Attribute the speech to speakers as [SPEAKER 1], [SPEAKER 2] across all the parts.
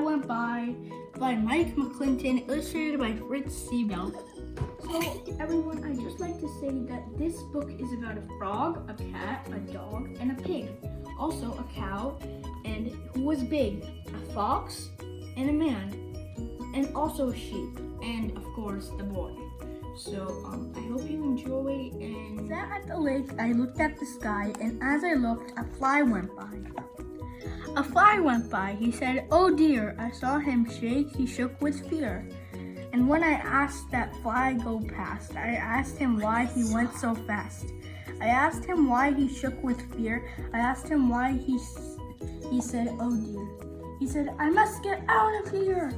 [SPEAKER 1] Went by Mike McClinton, illustrated by Fritz Seabelt. So everyone, I'd just like to say that this book is about a frog, a cat, a dog, and a pig. Also a cow, and who was big, a fox, and a man, and also a sheep, and of course the boy. So I hope you enjoy. And sat at the lake, I looked at the sky, and as I looked, a fly went by. A fly went by. He said, "Oh dear." I saw him shake. He shook with fear. And when I asked that fly go past, I asked him why he went so fast. I asked him why he shook with fear. I asked him why he said, "Oh dear." He said, "I must get out of here."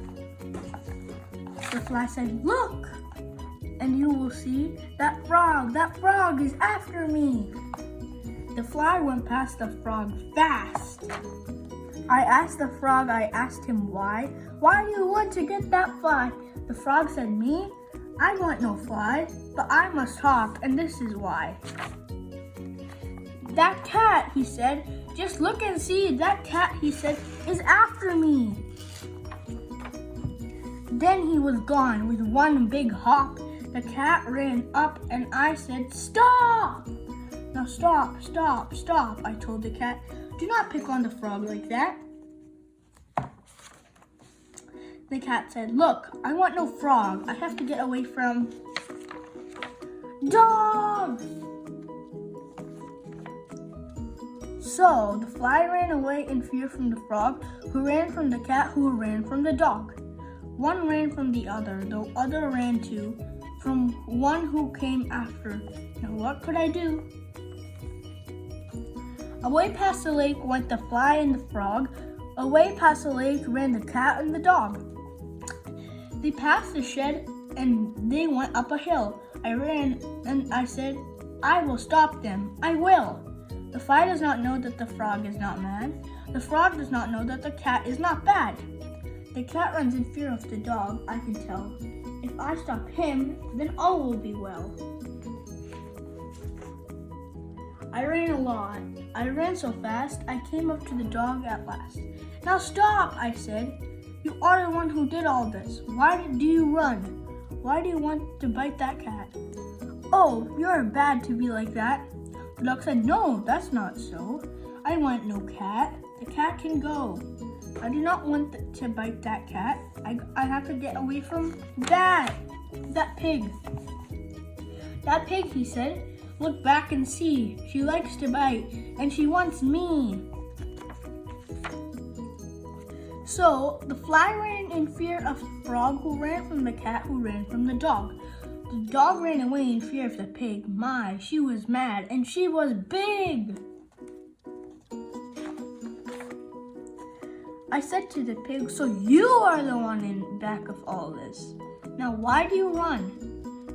[SPEAKER 1] The fly said, "Look, and you will see that frog is after me." The fly went past the frog fast. I asked the frog, I asked him why. "Why do you want to get that fly?" The frog said, "Me? I want no fly, but I must talk, and this is why." "That cat," he said, "just look and see, that cat," he said, "is after me." Then he was gone with one big hop. The cat ran up and I said, "Stop!" "Now stop, stop, stop," I told the cat. "Do not pick on the frog like that." The cat said, "Look, I want no frog. I have to get away from dogs." So the fly ran away in fear from the frog, who ran from the cat, who ran from the dog. One ran from the other ran too, from one who came after. Now what could I do? Away past the lake went the fly and the frog. Away past the lake ran the cat and the dog. They passed the shed and they went up a hill. I ran and I said, "I will stop them. I will." The fly does not know that the frog is not mad. The frog does not know that the cat is not bad. The cat runs in fear of the dog, I can tell. If I stop him, then all will be well. I ran a lot. I ran so fast, I came up to the dog at last. "Now stop," I said. "You are the one who did all this. Why do you run? Why do you want to bite that cat?" "Oh, you're bad to be like that." The dog said, "No, that's not so. I want no cat. The cat can go. I do not want to bite that cat. I have to get away from that pig." "That pig," he said, "look back and see. She likes to bite, and she wants me." So the fly ran in fear of the frog, who ran from the cat, who ran from the dog. The dog ran away in fear of the pig. My, she was mad, and she was big. I said to the pig, "So you are the one in back of all this. Now why do you run?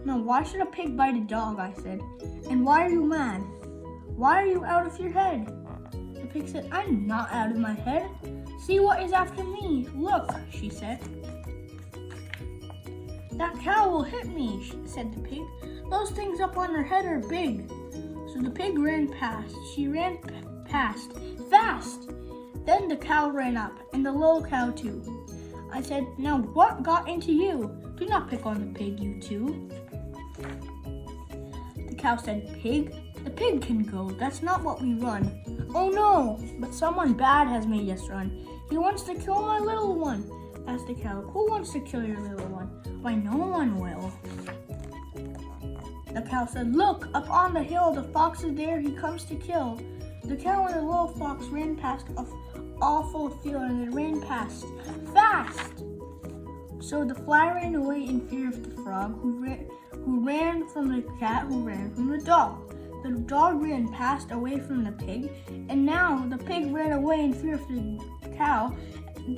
[SPEAKER 1] Now why should a pig bite a dog?" I said. "And why are you mad? Why are you out of your head?" The pig said, "I'm not out of my head. See what is after me. Look," she said. "That cow will hit me," said the pig. "Those things up on her head are big." So the pig ran past. She ran past fast. Then the cow ran up, and the little cow too. I said, "Now what got into you? Do not pick on the pig, you two." The cow said, "Pig? The pig can go. That's not what we run." "Oh no, but someone bad has made us run. He wants to kill my little one." Asked the cow, "Who wants to kill your little one?" "Why, no one will." The cow said, "Look, up on the hill, the fox is there. He comes to kill." The cow and the little fox ran past, all full of fear, and they ran past fast. So the fly ran away in fear of the frog, who ran from the cat, who ran from the dog. The dog ran past away from the pig, and now the pig ran away in fear of the cow.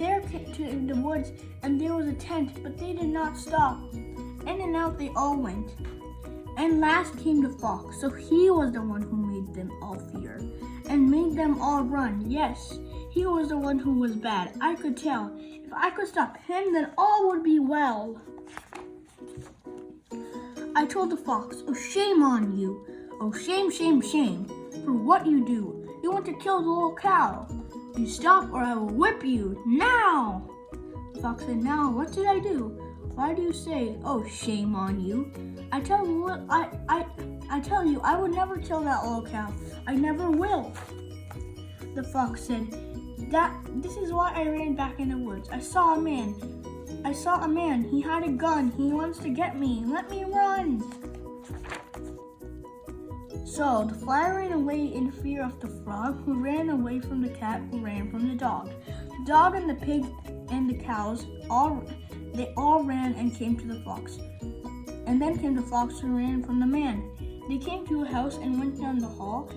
[SPEAKER 1] There came to the woods, and there was a tent, but they did not stop. In and out they all went. And last came the fox, so he was the one who made them all fear, and made them all run. Yes, he was the one who was bad. I could tell. If I could stop him, then all would be well. I told the fox, "Oh, shame on you. Oh, shame, shame, shame, for what you do. You want to kill the little cow. You stop or I will whip you now." The fox said, now what did I do? Why do you say, oh, shame on you? I tell you what, I tell you, I would never kill that little cow. I never will. The fox said, this is why I ran back in the woods. I saw a man. He had a gun. He wants to get me. Let me run. So the fly ran away in fear of the frog, who ran away from the cat, who ran from the dog. The dog and the pig and the cows, they all ran and came to the fox. And then came the fox who ran from the man. They came to a house and went down the hall.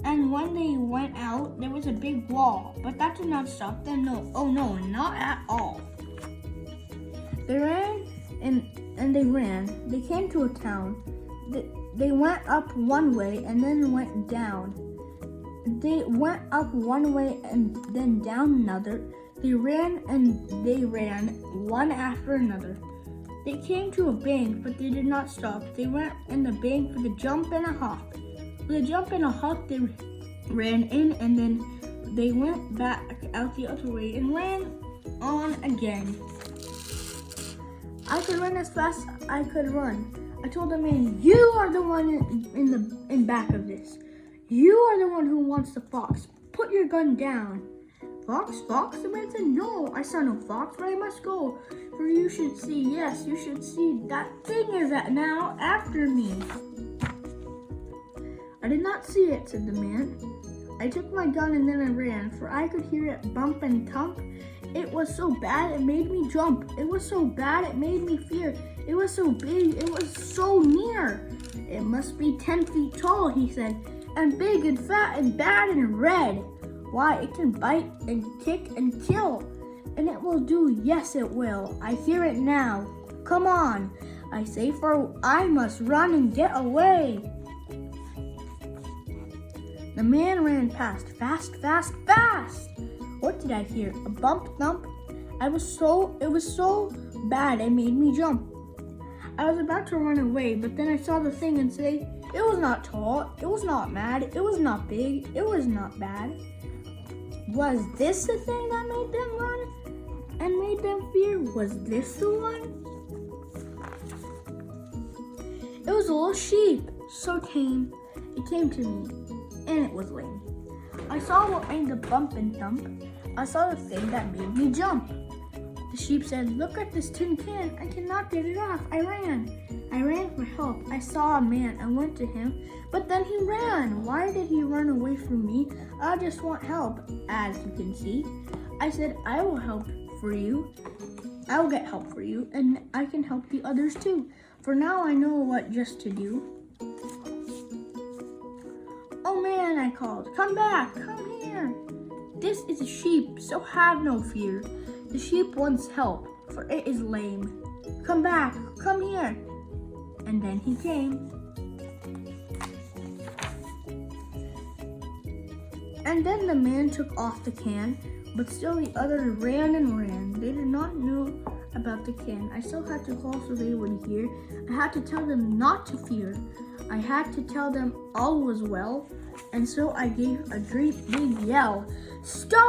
[SPEAKER 1] And when they went out, there was a big wall. But that did not stop them. No, oh no, not at all. They ran and they ran. They came to a town. They went up one way and then went down. They went up one way and then down another. They ran and they ran, one after another. They came to a bank, but they did not stop. They went in the bank with a jump and a hop. With a jump and a hop, they ran in and then they went back out the other way and ran on again. I could run as fast as I could run. I told the man, you are the one in back of this. You are the one who wants the fox. Put your gun down. Fox? The man said, no, I saw no fox, but I must go. For you should see, yes, you should see, that thing is now after me. I did not see it, said the man. I took my gun and then I ran, for I could hear it bump and thump. It was so bad it made me jump. It was so bad it made me fear. It was so big, it was so near. It must be 10 feet tall, he said, and big and fat and bad and red. Why, it can bite and kick and kill. And it will do, yes it will. I hear it now. Come on, I say, for I must run and get away. The man ran past, fast. What did I hear? A bump, thump. It was so bad it made me jump. I was about to run away, but then I saw the thing and say, it was not tall, it was not mad, it was not big, it was not bad. Was this the thing that made them run and made them fear? Was this the one? It was a little sheep, so tame. It came to me, and it was lame. I saw what made the bump and thump. I saw the thing that made me jump. The sheep said, look at this tin can. I cannot get it off. I ran for help. I saw a man. I went to him, but then he ran. Why did he run away from me? I just want help, as you can see. I said, I will help for you. I will get help for you, and I can help the others too. For now I know what just to do. Oh man, I called. Come back, come here. This is a sheep, so have no fear. The sheep wants help, for it is lame. Come back, come here. And then he came. And then the man took off the can, but still the others ran and ran. They did not know about the can. I still had to call so they would hear. I had to tell them not to fear. I had to tell them all was well. And so I gave a great big yell. Stop!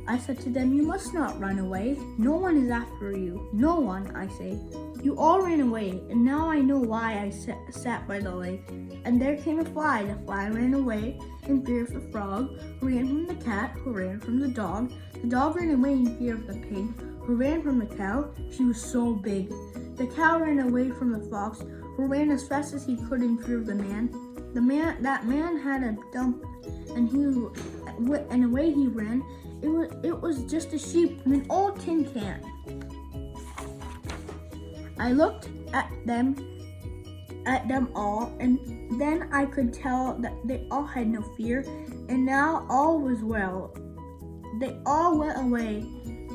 [SPEAKER 1] I said to them, you must not run away. No one is after you. No one, I say. You all ran away, and now I know why I sat by the lake. And there came a fly. The fly ran away in fear of the frog, who ran from the cat, who ran from the dog. The dog ran away in fear of the pig, who ran from the cow. She was so big. The cow ran away from the fox, who ran as fast as he could in fear of the man. That man had a dump, and away he ran. It was just a sheep in an old tin can. I looked at them all, and then I could tell that they all had no fear, and now all was well. They all went away.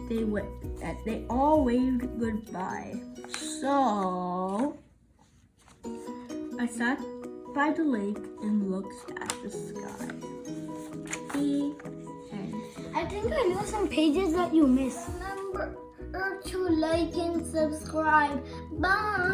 [SPEAKER 1] They all waved goodbye. So I sat by the lake and looked at the sky. The end.
[SPEAKER 2] I think I know some pages that you missed. Remember to like and subscribe. Bye.